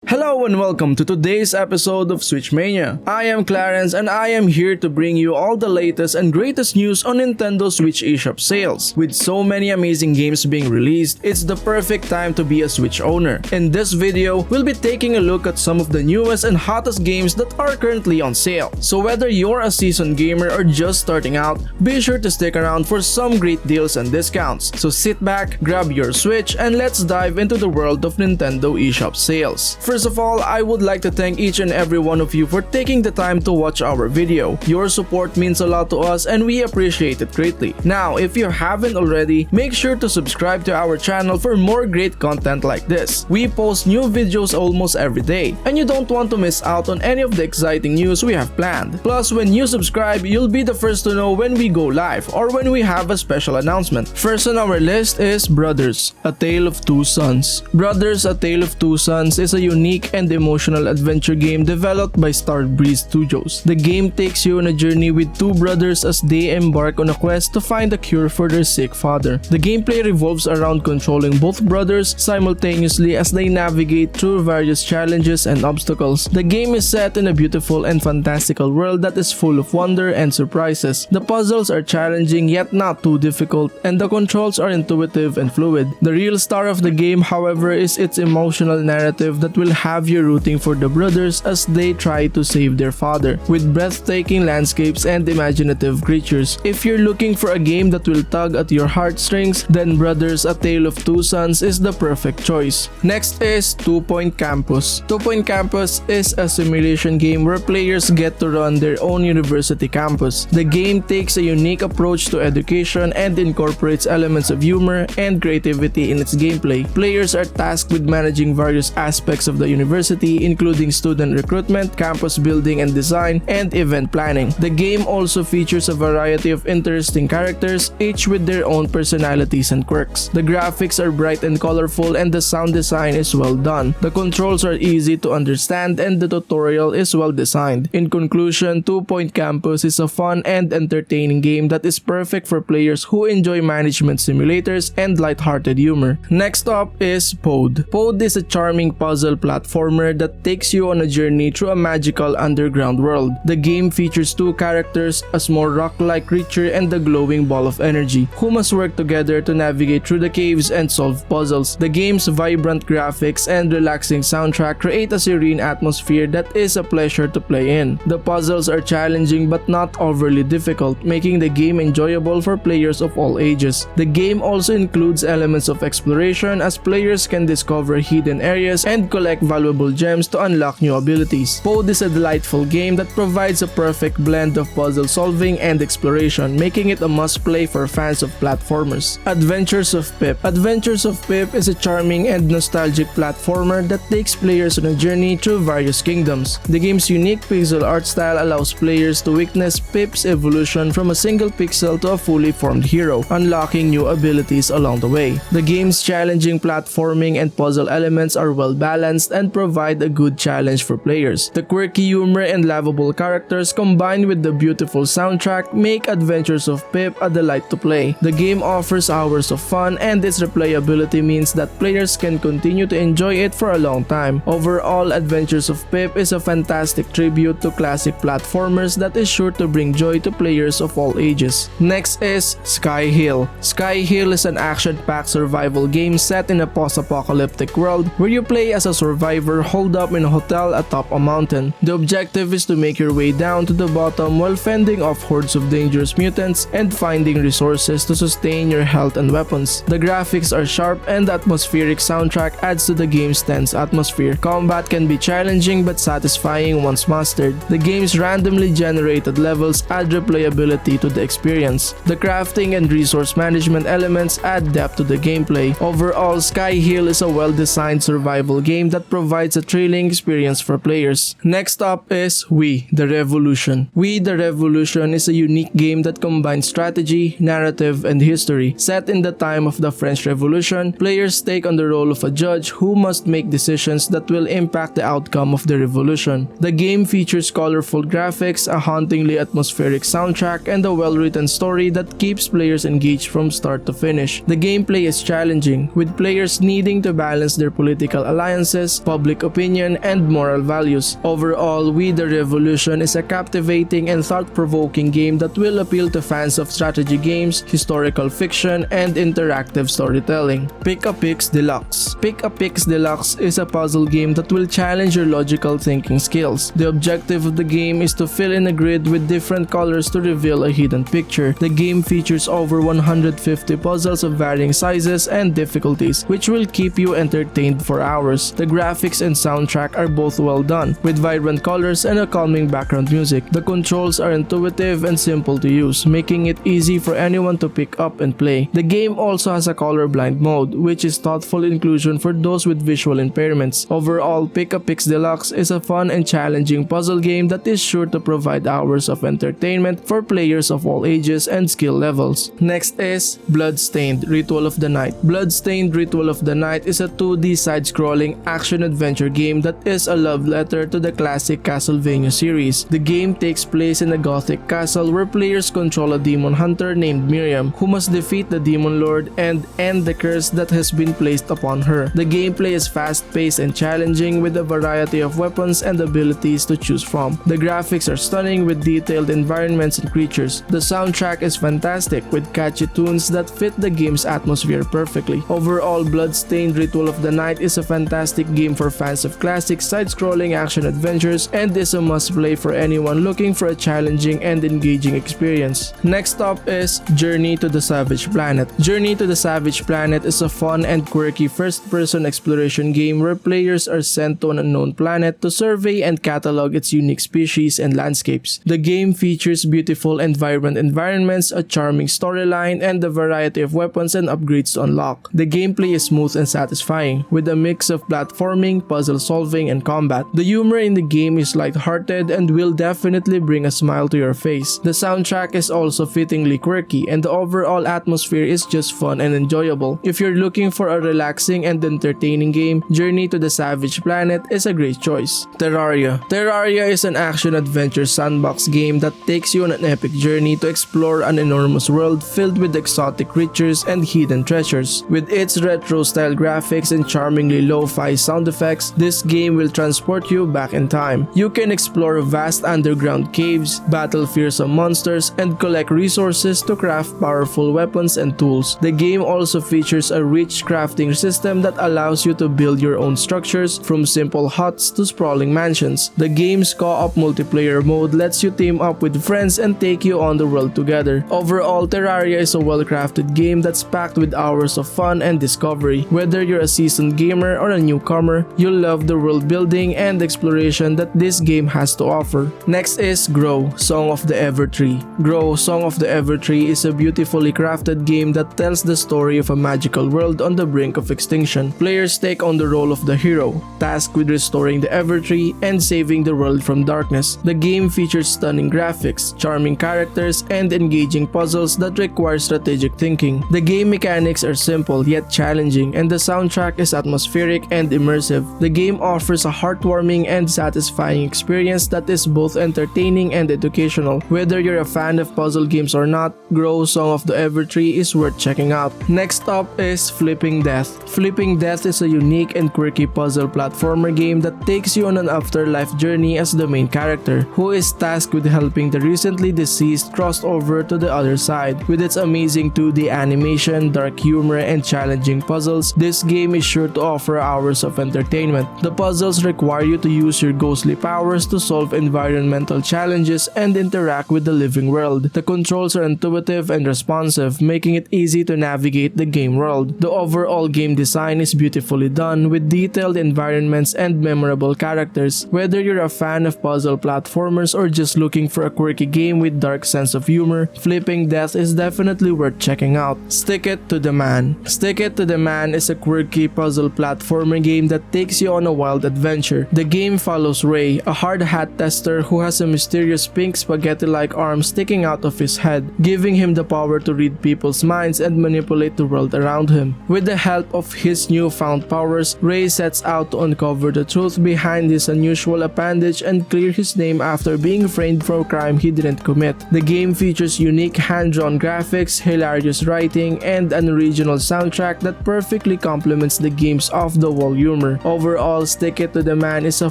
Hello and welcome to today's episode of Switch Mania. I am Clarence and I am here to bring you all the latest and greatest news on Nintendo Switch eShop sales. With so many amazing games being released, it's the perfect time to be a Switch owner. In this video, we'll be taking a look at some of the newest and hottest games that are currently on sale. So whether you're a seasoned gamer or just starting out, be sure to stick around for some great deals and discounts. So sit back, grab your Switch, and let's dive into the world of Nintendo eShop sales. First of all, I would like to thank each and every one of you for taking the time to watch our video. Your support means a lot to us and we appreciate it greatly. Now, if you haven't already, make sure to subscribe to our channel for more great content like this. We post new videos almost every day, and you don't want to miss out on any of the exciting news we have planned. Plus, when you subscribe, you'll be the first to know when we go live or when we have a special announcement. First on our list is Brothers: A Tale of Two Sons. Brothers: A Tale of Two Sons is a unique and emotional adventure game developed by Starbreeze Studios. The game takes you on a journey with two brothers as they embark on a quest to find a cure for their sick father. The gameplay revolves around controlling both brothers simultaneously as they navigate through various challenges and obstacles. The game is set in a beautiful and fantastical world that is full of wonder and surprises. The puzzles are challenging yet not too difficult, and the controls are intuitive and fluid. The real star of the game, however, is its emotional narrative that will have you rooting for the brothers as they try to save their father, with breathtaking landscapes and imaginative creatures. If you're looking for a game that will tug at your heartstrings, then Brothers: A Tale of Two Sons is the perfect choice. Next is 2 Point Campus. 2 Point Campus is a simulation game where players get to run their own university campus. The game takes a unique approach to education and incorporates elements of humor and creativity in its gameplay. Players are tasked with managing various aspects of the university, including student recruitment, campus building and design, and event planning. The game also features a variety of interesting characters, each with their own personalities and quirks. The graphics are bright and colorful, and the sound design is well done. The controls are easy to understand, and the tutorial is well designed. In conclusion, 2 Point Campus is a fun and entertaining game that is perfect for players who enjoy management simulators and lighthearted humor. Next up is Pode. Pode is a charming puzzle platformer that takes you on a journey through a magical underground world. The game features two characters, a small rock-like creature and a glowing ball of energy, who must work together to navigate through the caves and solve puzzles. The game's vibrant graphics and relaxing soundtrack create a serene atmosphere that is a pleasure to play in. The puzzles are challenging but not overly difficult, making the game enjoyable for players of all ages. The game also includes elements of exploration as players can discover hidden areas and collect valuable gems to unlock new abilities. Pode is a delightful game that provides a perfect blend of puzzle solving and exploration, making it a must-play for fans of platformers. Adventures of Pip. Adventures of Pip is a charming and nostalgic platformer that takes players on a journey through various kingdoms. The game's unique pixel art style allows players to witness Pip's evolution from a single pixel to a fully formed hero, unlocking new abilities along the way. The game's challenging platforming and puzzle elements are well balanced and provide a good challenge for players. The quirky humor and lovable characters combined with the beautiful soundtrack make Adventures of Pip a delight to play. The game offers hours of fun, and its replayability means that players can continue to enjoy it for a long time. Overall, Adventures of Pip is a fantastic tribute to classic platformers that is sure to bring joy to players of all ages. Next is SKYHILL. SKYHILL is an action-packed survival game set in a post-apocalyptic world where you play as a survivor holed up in a hotel atop a mountain. The objective is to make your way down to the bottom while fending off hordes of dangerous mutants and finding resources to sustain your health and weapons. The graphics are sharp, and the atmospheric soundtrack adds to the game's tense atmosphere. Combat can be challenging but satisfying once mastered. The game's randomly generated levels add replayability to the experience. The crafting and resource management elements add depth to the gameplay. Overall, SKYHILL is a well-designed survival game that provides a thrilling experience for players. Next up is We the Revolution. We the Revolution is a unique game that combines strategy, narrative, and history. Set in the time of the French Revolution, players take on the role of a judge who must make decisions that will impact the outcome of the revolution. The game features colorful graphics, a hauntingly atmospheric soundtrack, and a well-written story that keeps players engaged from start to finish. The gameplay is challenging, with players needing to balance their political alliances choices, public opinion, and moral values. Overall, We the Revolution is a captivating and thought-provoking game that will appeal to fans of strategy games, historical fiction, and interactive storytelling. Pic-a-Pix Deluxe. Pic-a-Pix Deluxe is a puzzle game that will challenge your logical thinking skills. The objective of the game is to fill in a grid with different colors to reveal a hidden picture. The game features over 150 puzzles of varying sizes and difficulties, which will keep you entertained for hours. The graphics and soundtrack are both well done, with vibrant colors and a calming background music. The controls are intuitive and simple to use, making it easy for anyone to pick up and play. The game also has a colorblind mode, which is thoughtful inclusion for those with visual impairments. Overall, Pic-a-Pix Deluxe is a fun and challenging puzzle game that is sure to provide hours of entertainment for players of all ages and skill levels. Next is Bloodstained Ritual of the Night. Bloodstained Ritual of the Night is a 2D side-scrolling action-adventure game that is a love letter to the classic Castlevania series. The game takes place in a gothic castle where players control a demon hunter named Miriam, who must defeat the demon lord and end the curse that has been placed upon her. The gameplay is fast-paced and challenging, with a variety of weapons and abilities to choose from. The graphics are stunning with detailed environments and creatures. The soundtrack is fantastic with catchy tunes that fit the game's atmosphere perfectly. Overall, Bloodstained Ritual of the Night is a fantastic game for fans of classic side-scrolling action adventures and is a must-play for anyone looking for a challenging and engaging experience. Next up is Journey to the Savage Planet. Journey to the Savage Planet is a fun and quirky first-person exploration game where players are sent to an unknown planet to survey and catalog its unique species and landscapes. The game features beautiful and vibrant environments, a charming storyline, and a variety of weapons and upgrades to unlock. The gameplay is smooth and satisfying, with a mix of platforming, puzzle solving, and combat. The humor in the game is light-hearted and will definitely bring a smile to your face. The soundtrack is also fittingly quirky, and the overall atmosphere is just fun and enjoyable. If you're looking for a relaxing and entertaining game, Journey to the Savage Planet is a great choice. Terraria. Terraria is an action-adventure sandbox game that takes you on an epic journey to explore an enormous world filled with exotic creatures and hidden treasures. With its retro-style graphics and charmingly lo-fi sound effects, this game will transport you back in time. You can explore vast underground caves, battle fearsome monsters, and collect resources to craft powerful weapons and tools. The game also features a rich crafting system that allows you to build your own structures, from simple huts to sprawling mansions. The game's co-op multiplayer mode lets you team up with friends and take you on the world together. Overall, Terraria is a well-crafted game that's packed with hours of fun and discovery. Whether you're a seasoned gamer or a newcomer, you'll love the world building and exploration that this game has to offer. Next is Grow, Song of the Evertree. Grow, Song of the Evertree is a beautifully crafted game that tells the story of a magical world on the brink of extinction. Players take on the role of the hero, tasked with restoring the Evertree and saving the world from darkness. The game features stunning graphics, charming characters, and engaging puzzles that require strategic thinking. The game mechanics are simple yet challenging, and the soundtrack is atmospheric and immersive. The game offers a heartwarming and satisfying experience that is both entertaining and educational. Whether you're a fan of puzzle games or not, Grow, Song of the Evertree is worth checking out. Next up is Flipping Death. Flipping Death is a unique and quirky puzzle platformer game that takes you on an afterlife journey as the main character, who is tasked with helping the recently deceased cross over to the other side. With its amazing 2D animation, dark humor, and challenging puzzles, this game is sure to offer hours of entertainment. The puzzles require you to use your ghostly powers to solve environmental challenges and interact with the living world. The controls are intuitive and responsive, making it easy to navigate the game world. The overall game design is beautifully done, with detailed environments and memorable characters. Whether you're a fan of puzzle platformers or just looking for a quirky game with dark sense of humor, Flipping Death is definitely worth checking out. Stick It to the Man. Stick It to the Man is a quirky puzzle platformer game that takes you on a wild adventure. The game follows Ray, a hard hat tester who has a mysterious pink spaghetti-like arm sticking out of his head, giving him the power to read people's minds and manipulate the world around him. With the help of his newfound powers, Ray sets out to uncover the truth behind his unusual appendage and clear his name after being framed for a crime he didn't commit. The game features unique hand-drawn graphics, hilarious writing, and an original soundtrack that perfectly complements the game's off-the-wall humor. humor. Overall, Stick It to the Man is a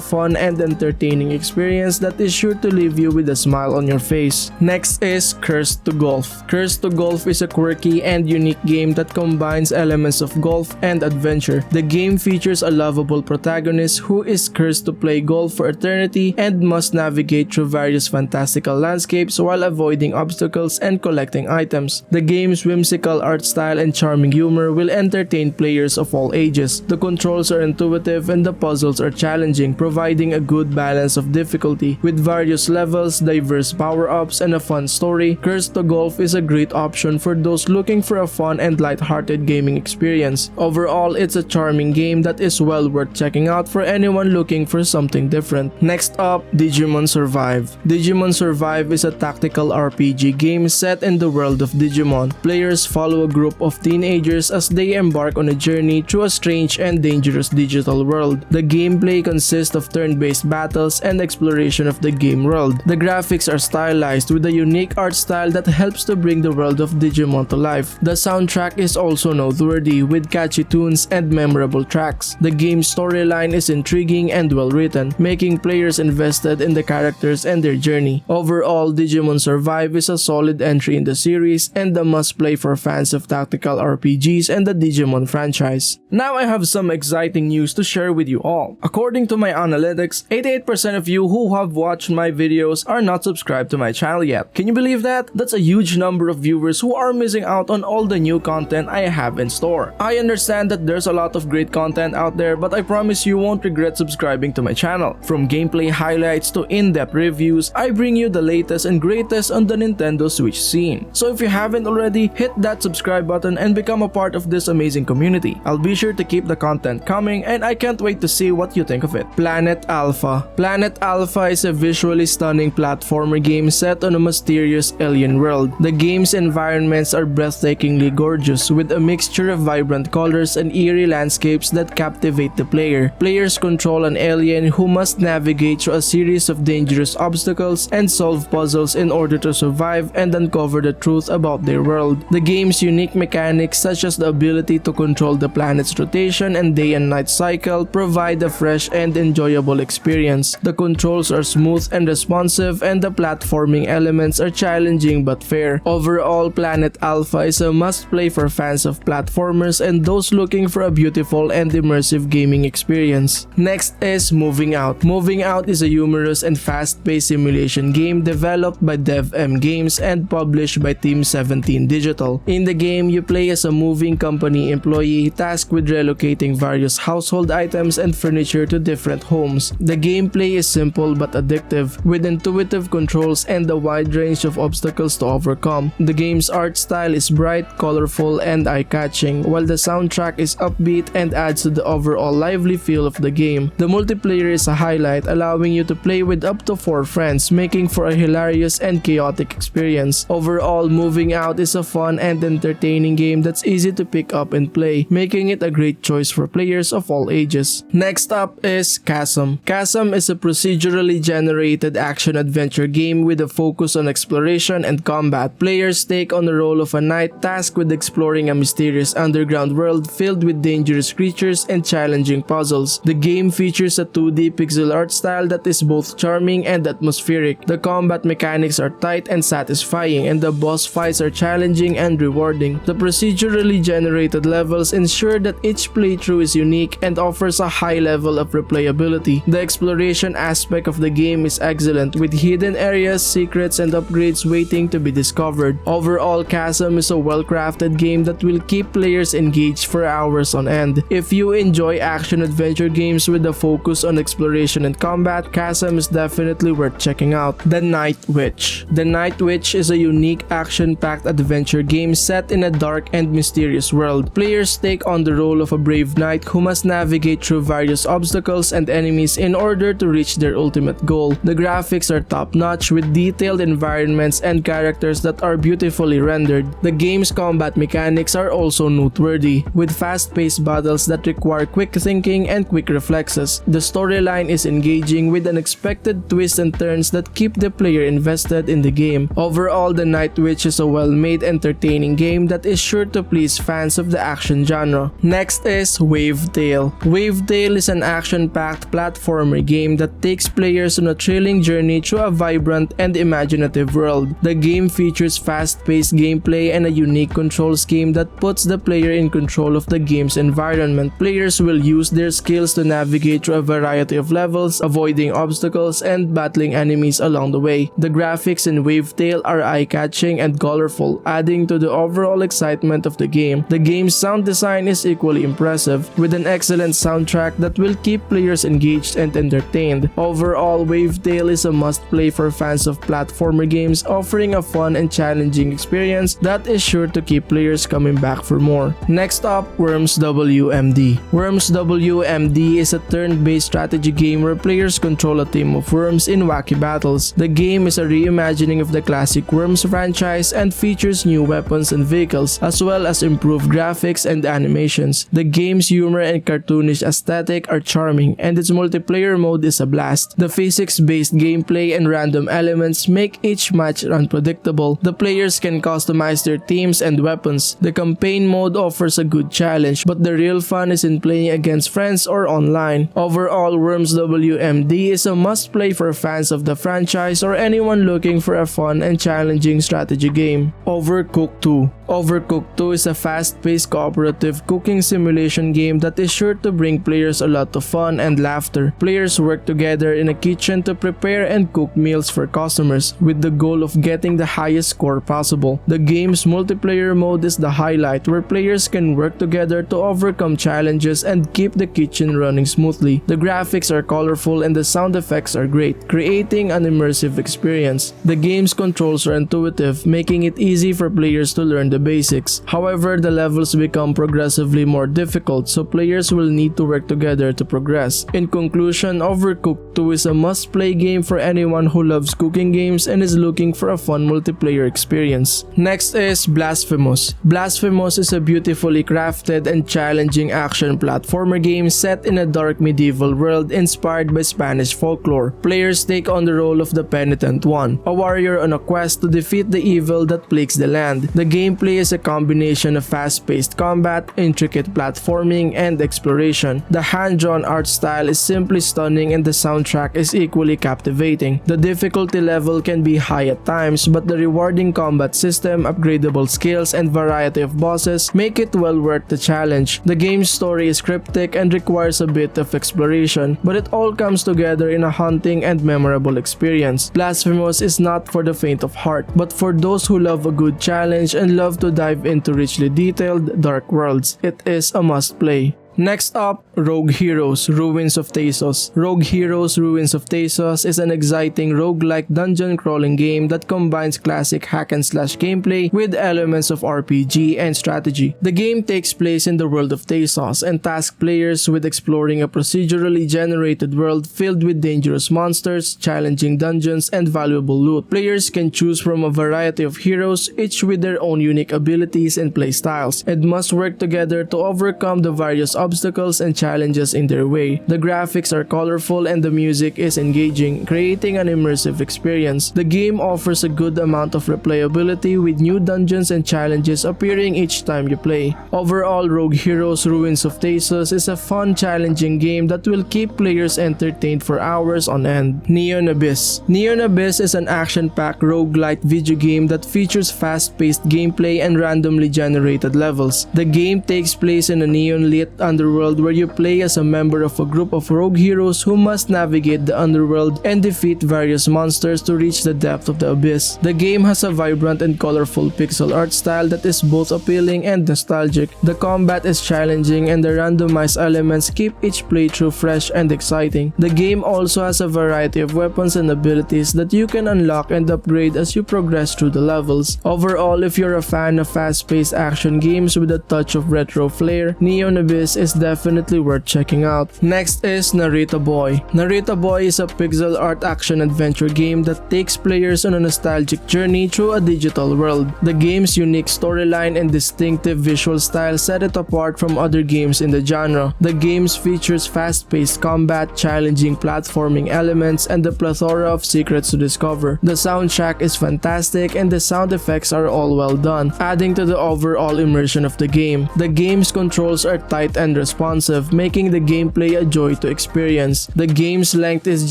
fun and entertaining experience that is sure to leave you with a smile on your face. Next is Cursed to Golf. Cursed to Golf is a quirky and unique game that combines elements of golf and adventure. The game features a lovable protagonist who is cursed to play golf for eternity and must navigate through various fantastical landscapes while avoiding obstacles and collecting items. The game's whimsical art style and charming humor will entertain players of all ages. The controls are intuitive and the puzzles are challenging, providing a good balance of difficulty. With various levels, diverse power-ups, and a fun story, Cursed to Golf is a great option for those looking for a fun and light-hearted gaming experience. Overall, it's a charming game that is well worth checking out for anyone looking for something different. Next up, Digimon Survive. Digimon Survive is a tactical RPG game set in the world of Digimon. Players follow a group of teenagers as they embark on a journey through a strange and dangerous digital world. The gameplay consists of turn-based battles and exploration of the game world. The graphics are stylized with a unique art style that helps to bring the world of Digimon to life. The soundtrack is also noteworthy with catchy tunes and memorable tracks. The game's storyline is intriguing and well written, making players invested in the characters and their journey. Overall, Digimon Survive is a solid entry in the series and a must-play for fans of tactical RPGs and the Digimon franchise. Now I have some exciting news to share with you all. According to my analytics, 88% of you who have watched my videos are not subscribed to my channel yet. Can you believe that? That's a huge number of viewers who are missing out on all the new content I have in store. I understand that there's a lot of great content out there, but I promise you won't regret subscribing to my channel. From gameplay highlights to in-depth reviews, I bring you the latest and greatest on the Nintendo Switch scene. So if you haven't already, hit that subscribe button and become a part of this amazing community. I'll be sure to keep the content coming and I can't wait to see what you think of it. Planet Alpha. Planet Alpha is a visually stunning platformer game set on a mysterious alien world. The game's environments are breathtakingly gorgeous with a mixture of vibrant colors and eerie landscapes that captivate the player. Players control an alien who must navigate through a series of dangerous obstacles and solve puzzles in order to survive and uncover the truth about their world. The game's unique mechanics, such as the ability to control the planet's rotation and day and night cycle, provide a fresh and enjoyable experience. The controls are smooth and responsive and the platforming elements are challenging but fair. Overall, Planet Alpha is a must-play for fans of platformers and those looking for a beautiful and immersive gaming experience. Next is Moving Out. Moving Out is a humorous and fast-paced simulation game developed by W.M.D and published by Team 17 Digital. In the game, you play as a moving company employee tasked with relocating various household items and furniture to different homes. The gameplay is simple but addictive, with intuitive controls and a wide range of obstacles to overcome. The game's art style is bright, colorful, and eye-catching, while the soundtrack is upbeat and adds to the overall lively feel of the game. The multiplayer is a highlight, allowing you to play with up to 4 friends, making for a hilarious and chaotic experience. Overall, Moving Out is a fun and entertaining game that's easy to pick up and play, making it a great choice for players of all ages. Next up is Chasm. Chasm is a procedurally generated action-adventure game with a focus on exploration and combat. Players take on the role of a knight tasked with exploring a mysterious underground world filled with dangerous creatures and challenging puzzles. The game features a 2D pixel art style that is both charming and atmospheric. The combat mechanics are tight and satisfying, and the boss fights are challenging and rewarding. The procedurally generated levels ensure that each playthrough is unique and offers a high level of replayability. The exploration aspect of the game is excellent, with hidden areas, secrets, and upgrades waiting to be discovered. Overall, Chasm is a well-crafted game that will keep players engaged for hours on end. If you enjoy action-adventure games with a focus on exploration and combat, Chasm is definitely worth checking out. The Night Witch. The Night Witch is a unique action-packed adventure game set in a dark and mysterious world. Players take on the role of a brave knight who must navigate through various obstacles and enemies in order to reach their ultimate goal. The graphics are top-notch with detailed environments and characters that are beautifully rendered. The game's combat mechanics are also noteworthy, with fast-paced battles that require quick thinking and quick reflexes. The storyline is engaging with unexpected twists and turns that keep the player invested in the game. Overall, The Night Witch is a well-made, entertaining game that is sure to please fans of the action genre. Next is Wavetale. Wavetale. Wavetale is an action-packed platformer game that takes players on a thrilling journey through a vibrant and imaginative world. The game features fast-paced gameplay and a unique control scheme that puts the player in control of the game's environment. Players will use their skills to navigate through a variety of levels, avoiding obstacles and battling enemies along the way. The graphics in Wavetale are eye-catching and colorful, adding to the overall excitement of the game. The game's sound design is equally impressive, with an excellent soundtrack that will keep players engaged and entertained. Overall, Wavetale is a must-play for fans of platformer games, offering a fun and challenging experience that is sure to keep players coming back for more. Next up, Worms W.M.D. Worms W.M.D. is a turn-based strategy game where players control a team of worms in wacky battles. The game is a reimagining of the classic Worms franchise and features new weapons and vehicles, as well as improved graphics and animations. The game's humor and cartoonish aesthetic are charming, and its multiplayer mode is a blast. The physics-based gameplay and random elements make each match unpredictable. The players can customize their teams and weapons. The campaign mode offers a good challenge, but the real fun is in playing against friends or online. Overall, Worms W.M.D. is a must-play for fans of the franchise or anyone looking for a fun and challenging strategy game. Overcooked 2. Overcooked 2 is a fast-paced cooperative cooking simulation game that is sure to bring players a lot of fun and laughter. Players work together in a kitchen to prepare and cook meals for customers, with the goal of getting the highest score possible. The game's multiplayer mode is the highlight, where players can work together to overcome challenges and keep the kitchen running smoothly. The graphics are colorful and the sound effects are great, creating an immersive experience. The game's controls are intuitive, making it easy for players to learn the basics. However, the levels become progressively more difficult, so players will need to work together to progress. In conclusion, Overcooked 2 is a must-play game for anyone who loves cooking games and is looking for a fun multiplayer experience. Next is Blasphemous. Blasphemous is a beautifully crafted and challenging action platformer game set in a dark medieval world inspired by Spanish folklore. Players take on the role of the Penitent One, a warrior on a quest to defeat the evil that plagues the land. The gameplay is a combination of fast-paced combat, intricate platforming, and exploration. The hand-drawn art style is simply stunning and the soundtrack is equally captivating. The difficulty level can be high at times, but the rewarding combat system, upgradable skills, and variety of bosses make it well worth the challenge. The game's story is cryptic and requires a bit of exploration, but it all comes together in a haunting and memorable experience. Blasphemous is not for the faint of heart, but for those who love a good challenge and love to dive into richly detailed, dark worlds. It is a must-play. Next up, Rogue Heroes Ruins of Tasos. Rogue Heroes Ruins of Tasos is an exciting roguelike dungeon crawling game that combines classic hack and slash gameplay with elements of RPG and strategy. The game takes place in the world of Tasos and tasks players with exploring a procedurally generated world filled with dangerous monsters, challenging dungeons, and valuable loot. Players can choose from a variety of heroes, each with their own unique abilities and playstyles, and must work together to overcome the various obstacles and challenges in their way. The graphics are colorful and the music is engaging, creating an immersive experience. The game offers a good amount of replayability with new dungeons and challenges appearing each time you play. Overall, Rogue Heroes Ruins of Tasos is a fun, challenging game that will keep players entertained for hours on end. Neon Abyss. Neon Abyss is an action-packed roguelite video game that features fast-paced gameplay and randomly generated levels. The game takes place in a neon-lit underworld where you play as a member of a group of rogue heroes who must navigate the underworld and defeat various monsters to reach the depth of the abyss. The game has a vibrant and colorful pixel art style that is both appealing and nostalgic. The combat is challenging and the randomized elements keep each playthrough fresh and exciting. The game also has a variety of weapons and abilities that you can unlock and upgrade as you progress through the levels. Overall, if you're a fan of fast-paced action games with a touch of retro flair, Neon Abyss is definitely worth checking out. Next is Narita Boy. Narita Boy is a pixel art action adventure game that takes players on a nostalgic journey through a digital world. The game's unique storyline and distinctive visual style set it apart from other games in the genre. The game features fast-paced combat, challenging platforming elements, and a plethora of secrets to discover. The soundtrack is fantastic and the sound effects are all well done, adding to the overall immersion of the game. The game's controls are tight and and responsive, making the gameplay a joy to experience. The game's length is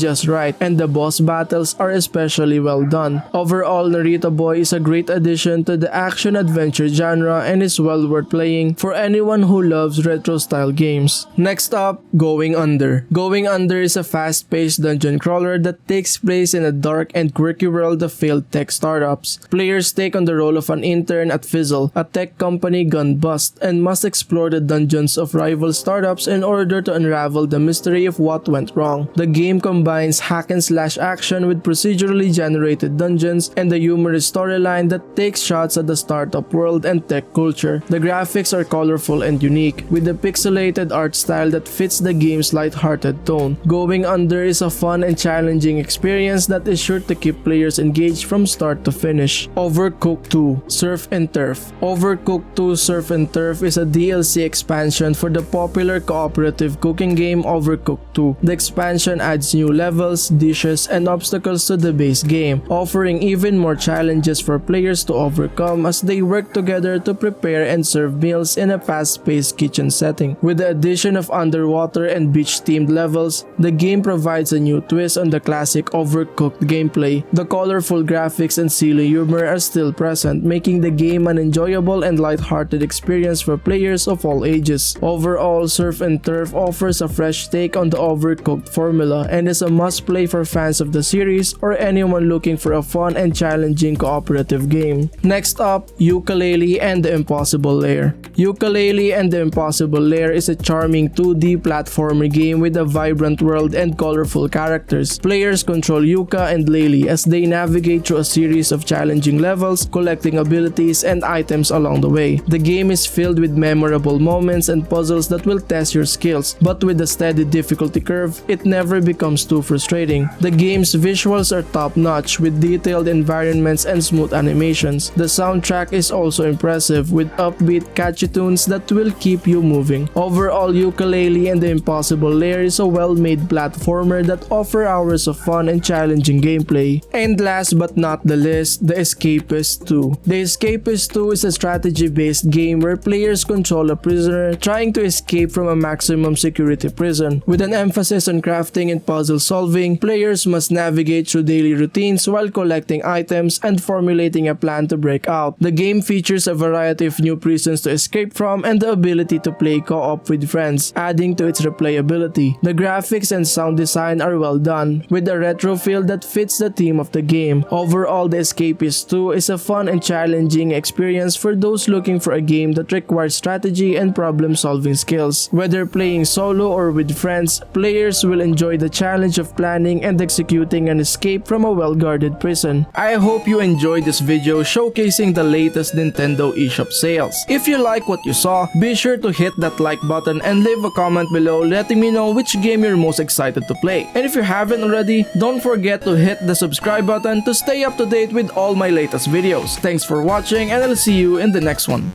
just right, and the boss battles are especially well done. Overall, Narita Boy is a great addition to the action-adventure genre and is well worth playing for anyone who loves retro-style games. Next up, Going Under. Going Under is a fast-paced dungeon crawler that takes place in a dark and quirky world of failed tech startups. Players take on the role of an intern at Fizzle, a tech company gone bust, and must explore the dungeons of rival startups in order to unravel the mystery of what went wrong. The game combines hack-and-slash action with procedurally generated dungeons and a humorous storyline that takes shots at the startup world and tech culture. The graphics are colorful and unique, with a pixelated art style that fits the game's light-hearted tone. Going Under is a fun and challenging experience that is sure to keep players engaged from start to finish. Overcooked 2 Surf and Turf. Overcooked 2 Surf and Turf is a DLC expansion for the popular cooperative cooking game Overcooked 2. The expansion adds new levels, dishes, and obstacles to the base game, offering even more challenges for players to overcome as they work together to prepare and serve meals in a fast-paced kitchen setting. With the addition of underwater and beach-themed levels, the game provides a new twist on the classic Overcooked gameplay. The colorful graphics and silly humor are still present, making the game an enjoyable and light-hearted experience for players of all ages. Overall, Surf and Turf offers a fresh take on the Overcooked formula and is a must-play for fans of the series or anyone looking for a fun and challenging cooperative game. Next up, Yooka-Laylee and the Impossible Lair. Yooka-Laylee and the Impossible Lair is a charming 2D platformer game with a vibrant world and colorful characters. Players control Yooka and Laylee as they navigate through a series of challenging levels, collecting abilities and items along the way. The game is filled with memorable moments and puzzles that will test your skills, but with a steady difficulty curve, it never becomes too frustrating. The game's visuals are top-notch with detailed environments and smooth animations. The soundtrack is also impressive with upbeat, catchy tunes that will keep you moving. Overall, Yooka-Laylee and the Impossible Lair is a well-made platformer that offers hours of fun and challenging gameplay. And last but not the least, the Escapists 2. The Escapists 2 is a strategy-based game where players control a prisoner trying to escape from a maximum security prison. With an emphasis on crafting and puzzle solving, players must navigate through daily routines while collecting items and formulating a plan to break out. The game features a variety of new prisons to escape from and the ability to play co-op with friends, adding to its replayability. The graphics and sound design are well done, with a retro feel that fits the theme of the game. Overall, The Escapists 2 is a fun and challenging experience for those looking for a game that requires strategy and problem-solving skills. Whether playing solo or with friends, players will enjoy the challenge of planning and executing an escape from a well-guarded prison. I hope you enjoyed this video showcasing the latest Nintendo eShop sales. If you like what you saw, be sure to hit that like button and leave a comment below letting me know which game you're most excited to play. And if you haven't already, don't forget to hit the subscribe button to stay up to date with all my latest videos. Thanks for watching and I'll see you in the next one.